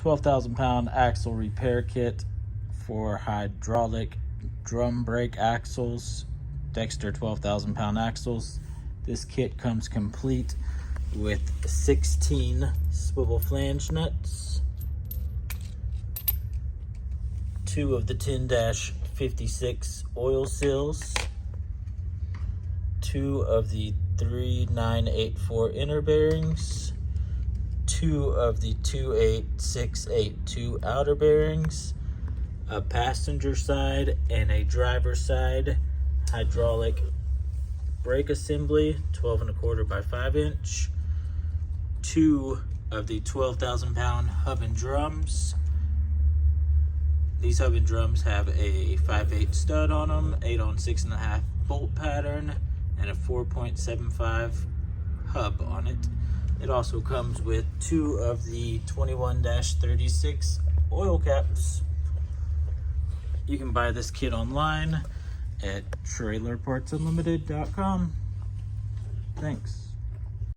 12,000 pound axle repair kit for hydraulic drum brake axles, Dexter 12,000 pound axles. This kit comes complete with 16 swivel flange nuts, 2 of the 10-56 oil seals, 2 of the 3984 inner bearings, 2 of the 28682 outer bearings, a passenger side and a driver side hydraulic brake assembly, 12 1/4 by 5 inch, 2 of the 12,000 pound hub and drums. These hub and drums have a 5/8 stud on them, 8 on 6.5 bolt pattern, and a 4.75 hub on it. It also comes with 2 of the 21-36 oil caps. You can buy this kit online at trailerpartsunlimited.com. Thanks.